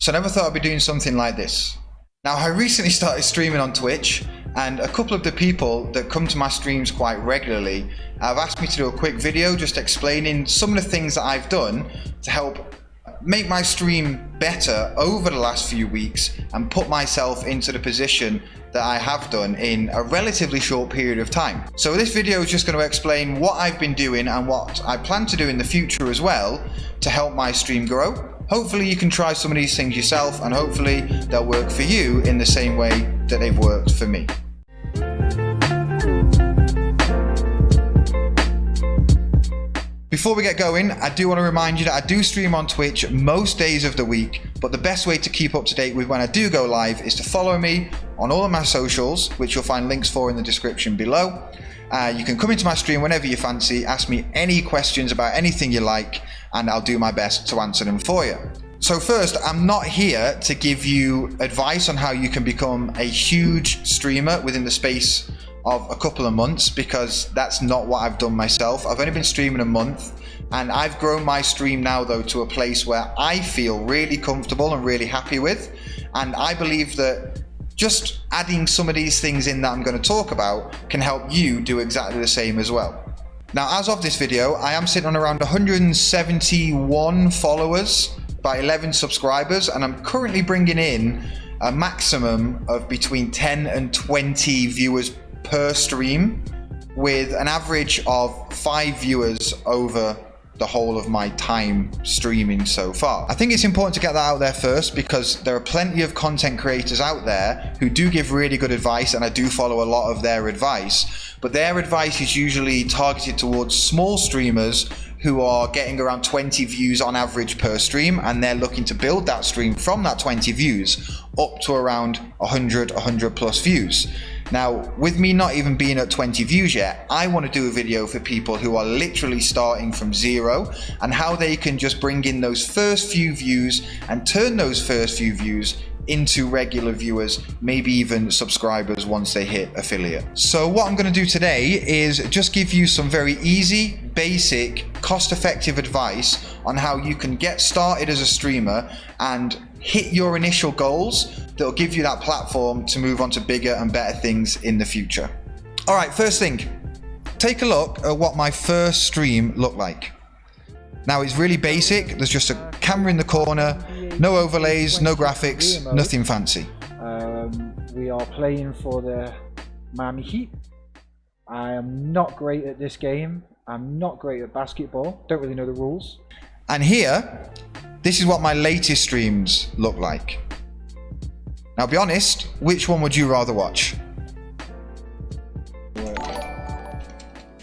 So I never thought I'd be doing something like this. Now, I recently started streaming on Twitch, and a couple of the people that come to my streams quite regularly have asked me to do a quick video just explaining some of the things that I've done to help make my stream better over the last few weeks and put myself into the position that I have done in a relatively short period of time. So this video is just going to explain what I've been doing and what I plan to do in the future as well to help my stream grow. Hopefully you can try some of these things yourself, and hopefully they'll work for you in the same way that they've worked for me. Before we get going, I do want to remind you that I do stream on Twitch most days of the week, but the best way to keep up to date with when I do go live is to follow me on all of my socials, which you'll find links for in the description below. You can come into my stream whenever you fancy, ask me any questions about anything you like, and I'll do my best to answer them for you. So first, I'm not here to give you advice on how you can become a huge streamer within the space of a couple of months, because that's not what I've done myself. I've only been streaming a month, and I've grown my stream now though to a place where I feel really comfortable and really happy with, and I believe that just adding some of these things in that I'm going to talk about can help you do exactly the same as well. Now, as of this video, I am sitting on around 171 followers, about 11 subscribers, and I'm currently bringing in a maximum of between 10 and 20 viewers per stream, with an average of 5 viewers over the whole of my time streaming so far. I think it's important to get that out there first, because there are plenty of content creators out there who do give really good advice, and I do follow a lot of their advice, but their advice is usually targeted towards small streamers who are getting around 20 views on average per stream, and they're looking to build that stream from that 20 views up to around 100 plus views. Now, with me not even being at 20 views yet, I want to do a video for people who are literally starting from zero, and how they can just bring in those first few views and turn those first few views into regular viewers, maybe even subscribers once they hit affiliate. So what I'm going to do today is just give you some very easy, basic, cost-effective advice on how you can get started as a streamer and hit your initial goals that will give you that platform to move on to bigger and better things in the future. All right, first thing, take a look at what my first stream looked like. Now, it's really basic. There's just a camera in the corner, no overlays, no graphics, nothing fancy. We are playing for the Miami Heat. I am not great at this game. I'm not great at basketball. Don't really know the rules. And here, this is what my latest streams look like. Now, be honest, which one would you rather watch?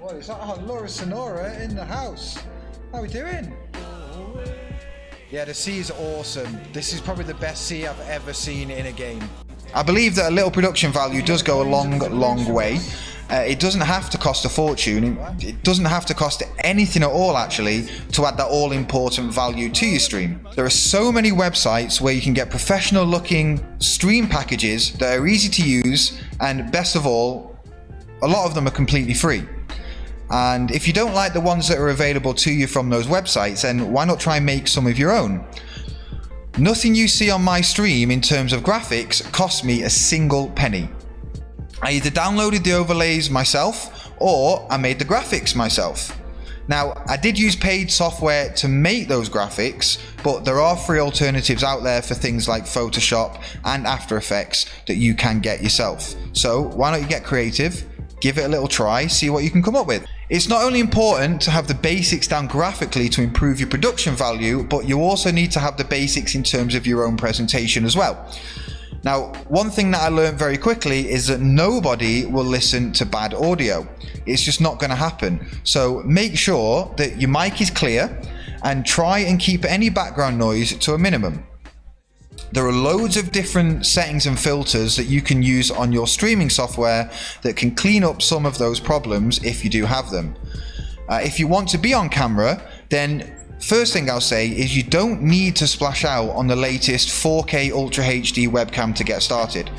What is that? Oh, Laura Sonora in the house. How are we doing? Yeah, the sea is awesome. This is probably the best sea I've ever seen in a game. I believe that a little production value does go a long way. It doesn't have to cost a fortune. It doesn't have to cost anything at all, actually, to add that all-important value to your stream. There are so many websites where you can get professional-looking stream packages that are easy to use, and best of all, a lot of them are completely free. And if you don't like the ones that are available to you from those websites, then why not try and make some of your own? Nothing you see on my stream in terms of graphics cost me a single penny. I either downloaded the overlays myself, or I made the graphics myself. Now, I did use paid software to make those graphics, but there are free alternatives out there for things like Photoshop and After Effects that you can get yourself. So why not you get creative? Give it a little try, see what you can come up with. It's not only important to have the basics down graphically to improve your production value, but you also need to have the basics in terms of your own presentation as well. Now, one thing that I learned very quickly is that nobody will listen to bad audio. It's just not going to happen. So make sure that your mic is clear, and try and keep any background noise to a minimum. There are loads of different settings and filters that you can use on your streaming software that can clean up some of those problems if you do have them. If you want to be on camera, then first thing I'll say is you don't need to splash out on the latest 4K Ultra HD webcam to get started.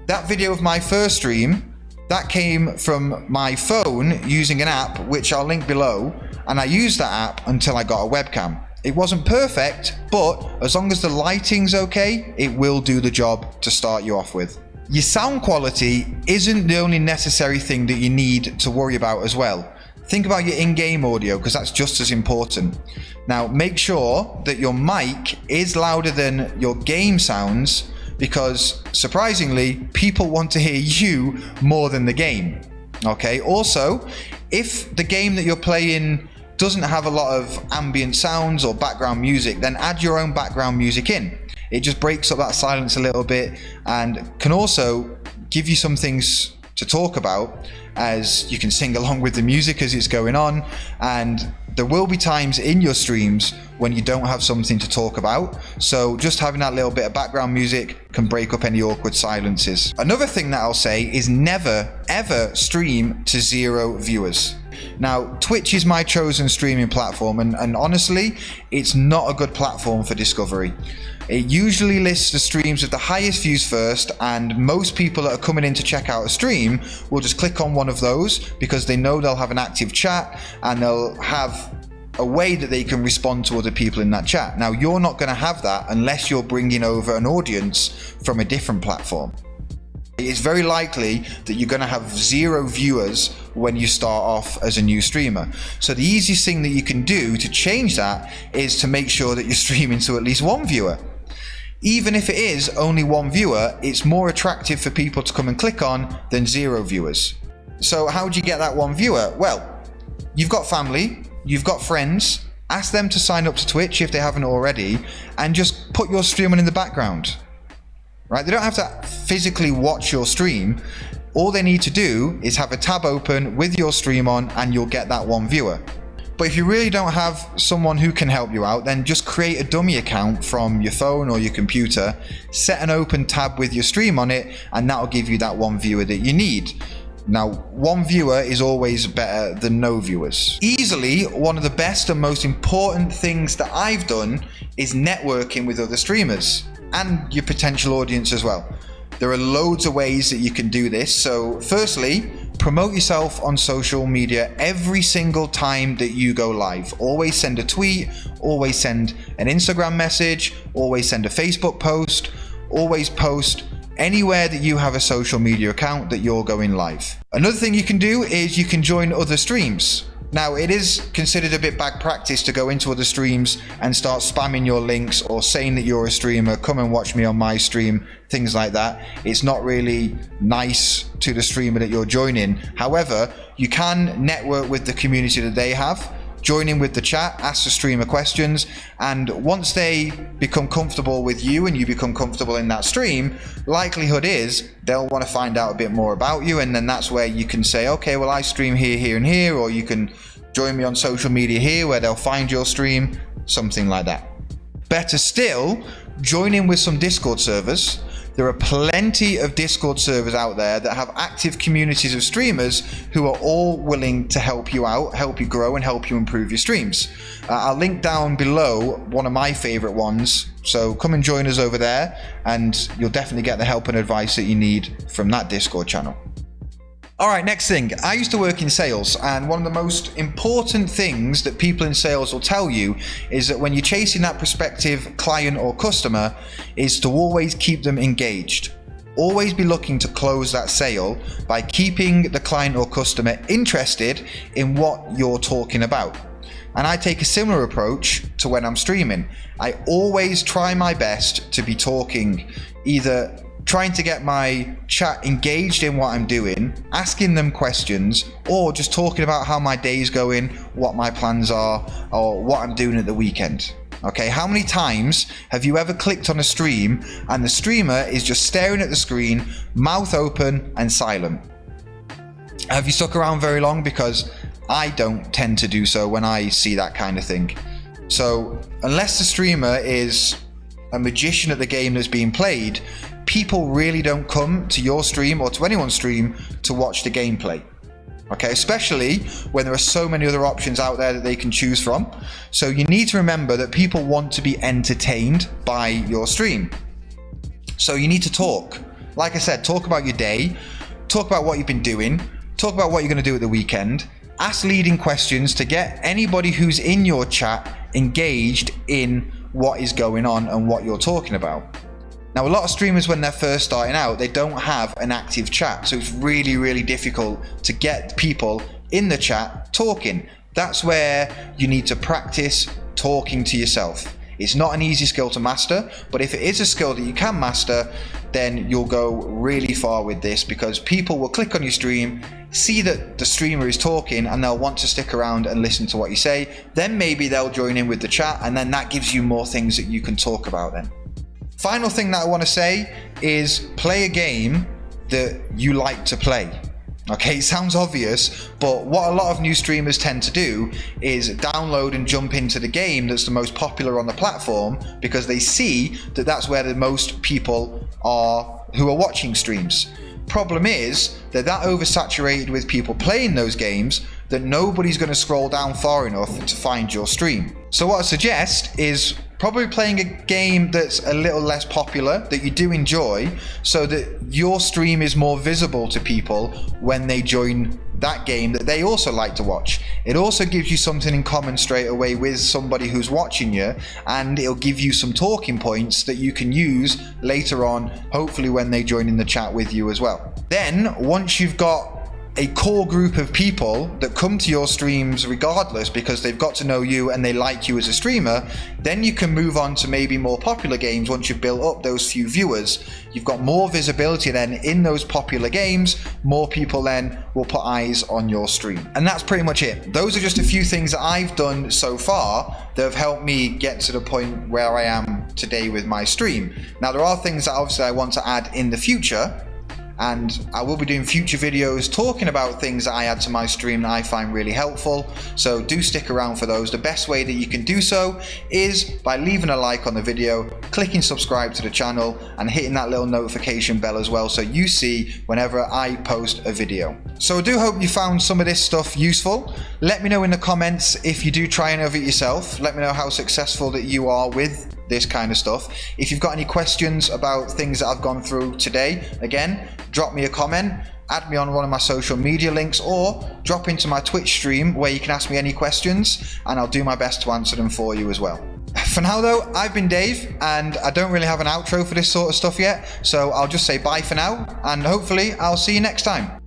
That video of my first stream, that came from my phone using an app which I'll link below, and I used that app until I got a webcam. It wasn't perfect, but as long as the lighting's okay, it will do the job to start you off with. Your sound quality isn't the only necessary thing that you need to worry about as well. Think about your in-game audio, because that's just as important. Now, make sure that your mic is louder than your game sounds, because surprisingly, people want to hear you more than the game. Okay, also, if the game that you're playing doesn't have a lot of ambient sounds or background music, then add your own background music in. It just breaks up that silence a little bit and can also give you some things to talk about, as you can sing along with the music as it's going on, and there will be times in your streams when you don't have something to talk about, so just having that little bit of background music can break up any awkward silences. Another thing that I'll say is never ever stream to 0 viewers. Now, Twitch is my chosen streaming platform, and honestly, it's not a good platform for discovery. It usually lists the streams with the highest views first, and most people that are coming in to check out a stream will just click on one of those because they know they'll have an active chat and they'll have a way that they can respond to other people in that chat. Now, you're not going to have that unless you're bringing over an audience from a different platform. It's very likely that you're going to have 0 viewers when you start off as a new streamer. So the easiest thing that you can do to change that is to make sure that you're streaming to at least 1 viewer. Even if it is only 1 viewer, it's more attractive for people to come and click on than 0 viewers. So how do you get that 1 viewer? Well, you've got family, you've got friends, ask them to sign up to Twitch if they haven't already, and just put your stream on in the background. Right? They don't have to physically watch your stream. All they need to do is have a tab open with your stream on, and you'll get that 1 viewer. But if you really don't have someone who can help you out, then just create a dummy account from your phone or your computer, set an open tab with your stream on it, and that'll give you that 1 viewer that you need. Now, 1 viewer is always better than no viewers. Easily, one of the best and most important things that I've done is networking with other streamers and your potential audience as well. There are loads of ways that you can do this. So firstly, promote yourself on social media every single time that you go live. Always send a tweet, always send an Instagram message, always send a Facebook post, always post anywhere that you have a social media account that you're going live. Another thing you can do is you can join other streams. Now, it is considered a bit bad practice to go into other streams and start spamming your links or saying that you're a streamer, come and watch me on my stream, things like that. It's not really nice to the streamer that you're joining. However, you can network with the community that they have, join in with the chat, ask the streamer questions, and once they become comfortable with you and you become comfortable in that stream, likelihood is they'll want to find out a bit more about you, and then that's where you can say, okay, well, I stream here, here, and here, or you can join me on social media here where they'll find your stream, something like that. Better still, join in with some Discord servers. There are plenty of Discord servers out there that have active communities of streamers who are all willing to help you out, help you grow, and help you improve your streams. I'll link down below one of my favorite ones, so come and join us over there, and you'll definitely get the help and advice that you need from that Discord channel. All right, next thing. I used to work in sales, and one of the most important things that people in sales will tell you is that when you're chasing that prospective client or customer is to always keep them engaged. Always be looking to close that sale by keeping the client or customer interested in what you're talking about. And I take a similar approach to when I'm streaming. I always try my best to be talking, either trying to get my chat engaged in what I'm doing, asking them questions, or just talking about how my day's going, what my plans are, or what I'm doing at the weekend. Okay, how many times have you ever clicked on a stream and the streamer is just staring at the screen, mouth open and silent? Have you stuck around very long? Because I don't tend to do so when I see that kind of thing. So unless the streamer is a magician at the game that's being played, people really don't come to your stream or to anyone's stream to watch the gameplay. Okay, especially when there are so many other options out there that they can choose from. So you need to remember that people want to be entertained by your stream. So you need to talk. Like I said, talk about your day, talk about what you've been doing, talk about what you're going to do at the weekend, ask leading questions to get anybody who's in your chat engaged in what is going on and what you're talking about. Now, a lot of streamers, when they're first starting out, they don't have an active chat, so it's really difficult to get people in the chat talking. That's where you need to practice talking to yourself. It's not an easy skill to master, but if it is a skill that you can master, then you'll go really far with this, because people will click on your stream, see that the streamer is talking, and they'll want to stick around and listen to what you say. Then maybe they'll join in with the chat, and then that gives you more things that you can talk about then. Final thing that I want to say is play a game that you like to play. Okay, it sounds obvious, but what a lot of new streamers tend to do is download and jump into the game that's the most popular on the platform, because they see that that's where the most people are who are watching streams. Problem is that oversaturated with people playing those games that nobody's going to scroll down far enough to find your stream. So what I suggest is probably playing a game that's a little less popular, that you do enjoy, so that your stream is more visible to people when they join that game that they also like to watch. It also gives you something in common straight away with somebody who's watching you, and it'll give you some talking points that you can use later on, hopefully when they join in the chat with you as well. Then, once you've got a core group of people that come to your streams regardless, because they've got to know you and they like you as a streamer, then you can move on to maybe more popular games. Once you've built up those few viewers, you've got more visibility then in those popular games, more people then will put eyes on your stream. And that's pretty much it. Those are just a few things that I've done so far that have helped me get to the point where I am today with my stream. Now, there are things that obviously I want to add in the future, and I will be doing future videos talking about things that I add to my stream that I find really helpful, so do stick around for those. The best way that you can do so is by leaving a like on the video, clicking subscribe to the channel, and hitting that little notification bell as well, so you see whenever I post a video. So I do hope you found some of this stuff useful. Let me know in the comments if you do try any of it yourself. Let me know how successful that you are with this kind of stuff. If you've got any questions about things that I've gone through today, again, drop me a comment, add me on one of my social media links, or drop into my Twitch stream where you can ask me any questions and I'll do my best to answer them for you as well. For now though, I've been Dave, and I don't really have an outro for this sort of stuff yet, so I'll just say bye for now, and hopefully I'll see you next time.